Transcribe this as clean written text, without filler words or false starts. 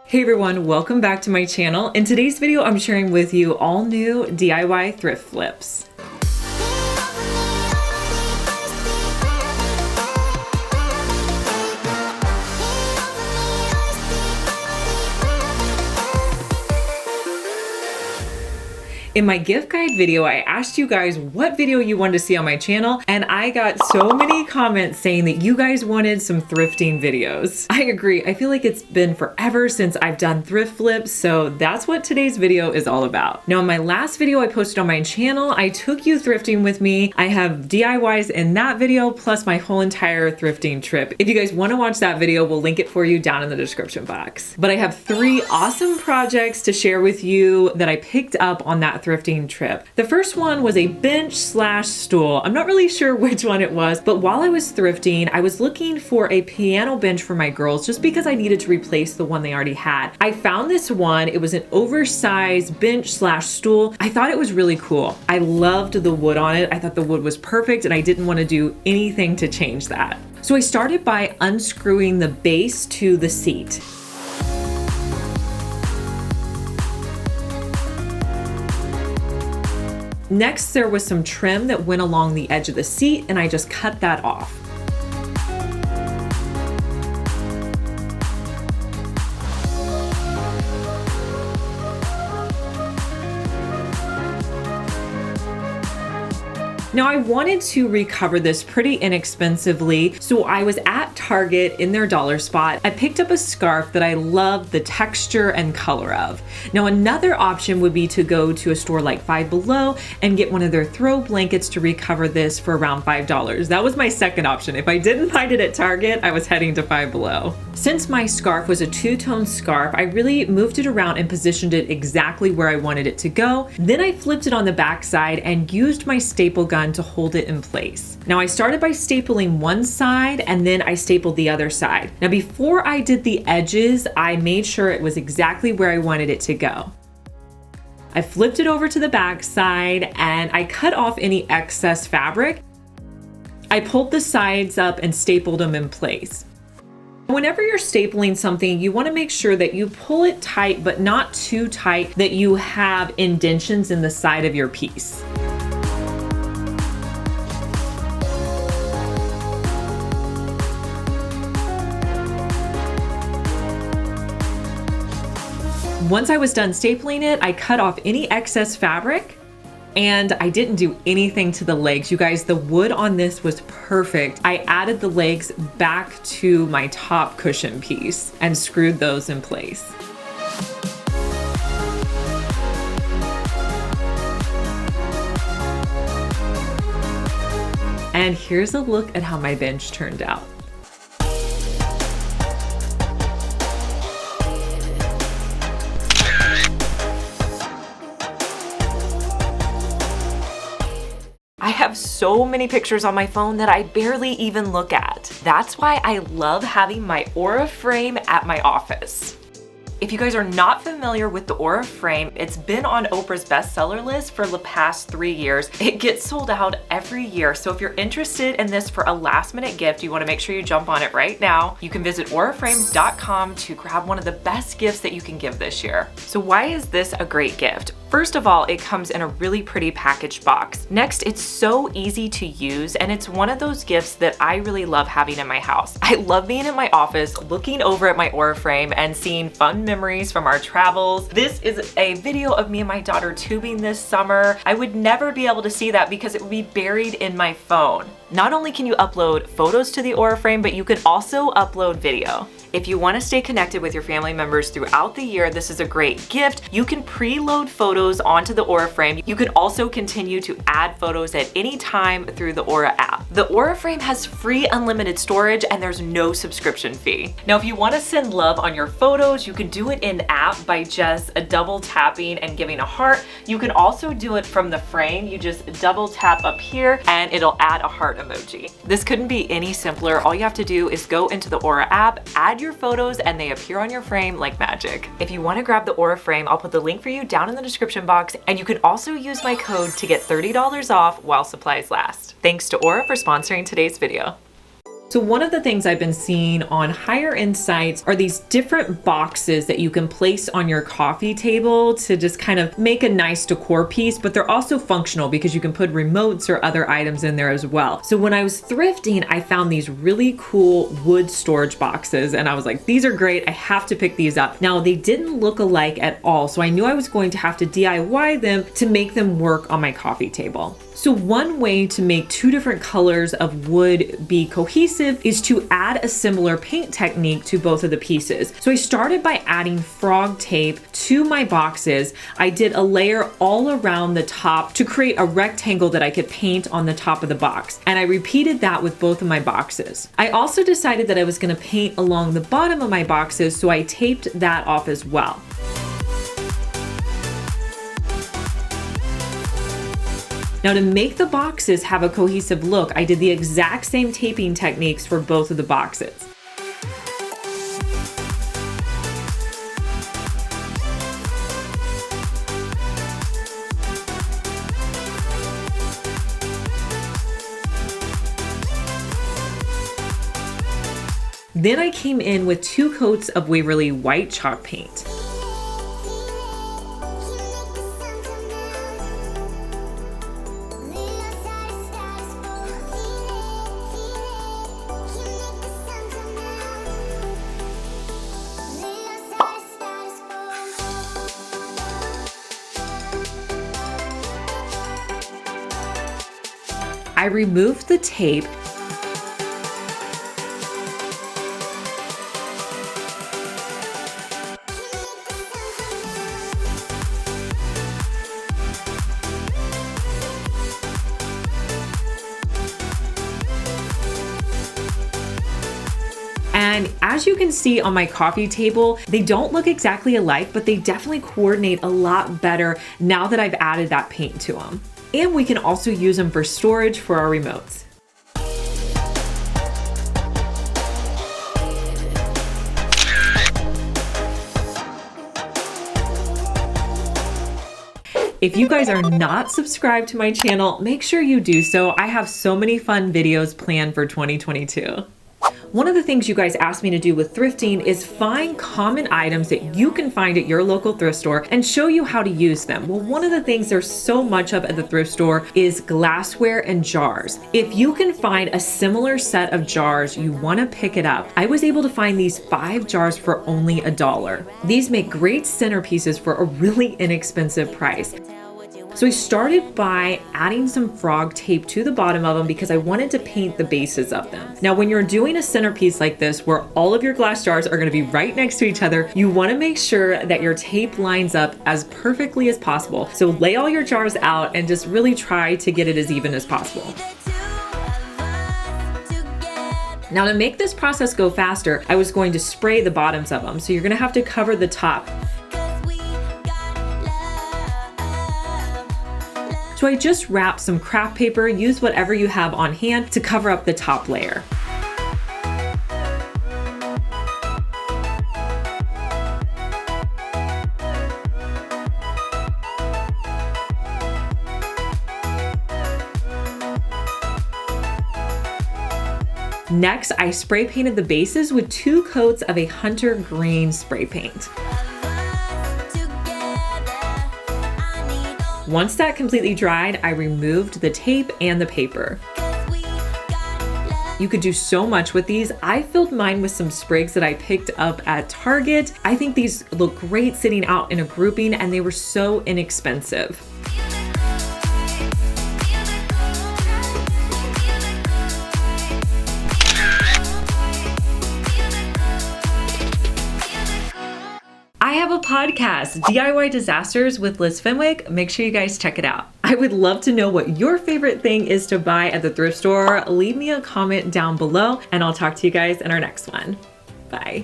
Hey everyone, welcome back to my channel. In today's video, I'm sharing with you all new DIY thrift flips. In my gift guide video, I asked you guys what video you wanted to see on my channel, and I got so many comments saying that you guys wanted some thrifting videos. I agree. I feel like it's been forever since I've done thrift flips, so that's what today's video is all about. Now, in my last video I posted on my channel, I took you thrifting with me. I have DIYs in that video, plus my whole entire thrifting trip. If you guys want to watch that video, we'll link it for you down in the description box. But I have 3 awesome projects to share with you that I picked up on that thrifting trip. The first one was a bench slash stool. I'm not really sure which one it was, but while I was thrifting, I was looking for a piano bench for my girls just because I needed to replace the one they already had. I found this one. It was an oversized bench slash stool. I thought it was really cool. I loved the wood on it. I thought the wood was perfect and I didn't want to do anything to change that. So I started by unscrewing the base to the seat. Next, there was some trim that went along the edge of the seat, and I just cut that off. Now, I wanted to recover this pretty inexpensively, so I was at Target in their dollar spot. I picked up a scarf that I loved the texture and color of. Now, another option would be to go to a store like Five Below and get one of their throw blankets to recover this for around $5. That was my second option. If I didn't find it at Target, I was heading to Five Below. Since my scarf was a two-tone scarf, I really moved it around and positioned it exactly where I wanted it to go. Then I flipped it on the back side and used my staple gun to hold it in place. Now, I started by stapling one side and then I stapled the other side. Now, before I did the edges, I made sure it was exactly where I wanted it to go. I flipped it over to the back side and I cut off any excess fabric. I pulled the sides up and stapled them in place. Whenever you're stapling something, you want to make sure that you pull it tight, but not too tight that you have indentions in the side of your piece. Once I was done stapling it, I cut off any excess fabric and I didn't do anything to the legs. You guys, the wood on this was perfect. I added the legs back to my top cushion piece and screwed those in place. And here's a look at how my bench turned out. I have so many pictures on my phone that I barely even look at. That's why I love having my Aura frame at my office. If you guys are not familiar with the Aura frame, it's been on Oprah's bestseller list for the past 3 years. It gets sold out every year. So if you're interested in this for a last minute gift, you want to make sure you jump on it right now. You can visit auraframes.com to grab one of the best gifts that you can give this year. So why is this a great gift? First of all, it comes in a really pretty packaged box. Next, it's so easy to use, and it's one of those gifts that I really love having in my house. I love being in my office, looking over at my Aura frame and seeing fun memories from our travels. This is a video of me and my daughter tubing this summer. I would never be able to see that because it would be buried in my phone. Not only can you upload photos to the Aura frame, but you can also upload video. If you want to stay connected with your family members throughout the year, this is a great gift. You can preload photos onto the Aura frame. You can also continue to add photos at any time through the Aura app. The Aura frame has free unlimited storage and there's no subscription fee. Now, if you want to send love on your photos, you can do it in app by just double tapping and giving a heart. You can also do it from the frame. You just double tap up here and it'll add a heart emoji. This couldn't be any simpler. All you have to do is go into the Aura app, add your photos, and they appear on your frame like magic. If you want to grab the Aura frame, I'll put the link for you down in the description box, and you can also use my code to get $30 off while supplies last. Thanks to Aura for sponsoring today's video. So one of the things I've been seeing on higher end sites are these different boxes that you can place on your coffee table to just kind of make a nice decor piece, but they're also functional because you can put remotes or other items in there as well. So when I was thrifting, I found these really cool wood storage boxes and I was like, these are great. I have to pick these up. Now they didn't look alike at all, so I knew I was going to have to DIY them to make them work on my coffee table. So one way to make two different colors of wood be cohesive is to add a similar paint technique to both of the pieces. So I started by adding frog tape to my boxes. I did a layer all around the top to create a rectangle that I could paint on the top of the box. And I repeated that with both of my boxes. I also decided that I was going to paint along the bottom of my boxes, so I taped that off as well. Now to make the boxes have a cohesive look, I did the exact same taping techniques for both of the boxes. Then I came in with 2 coats of Waverly white chalk paint. I removed the tape and as you can see on my coffee table, they don't look exactly alike, but they definitely coordinate a lot better now that I've added that paint to them. And we can also use them for storage for our remotes. If you guys are not subscribed to my channel, make sure you do so. I have so many fun videos planned for 2022. One of the things you guys asked me to do with thrifting is find common items that you can find at your local thrift store and show you how to use them. Well, one of the things there's so much of at the thrift store is glassware and jars. If you can find a similar set of jars, you want to pick it up. I was able to find these 5 jars for only $1. These make great centerpieces for a really inexpensive price. So I started by adding some frog tape to the bottom of them because I wanted to paint the bases of them. Now, when you're doing a centerpiece like this, where all of your glass jars are going to be right next to each other, you want to make sure that your tape lines up as perfectly as possible. So lay all your jars out and just really try to get it as even as possible. Now, to make this process go faster, I was going to spray the bottoms of them. So you're going to have to cover the top. So I just wrapped some craft paper, use whatever you have on hand to cover up the top layer. Next, I spray painted the bases with 2 coats of a hunter green spray paint. Once that completely dried, I removed the tape and the paper. You could do so much with these. I filled mine with some sprigs that I picked up at Target. I think these look great sitting out in a grouping, and they were so inexpensive. I have a podcast, DIY Disasters with Liz Fenwick. Make sure you guys check it out. I would love to know what your favorite thing is to buy at the thrift store. Leave me a comment down below and I'll talk to you guys in our next one. Bye.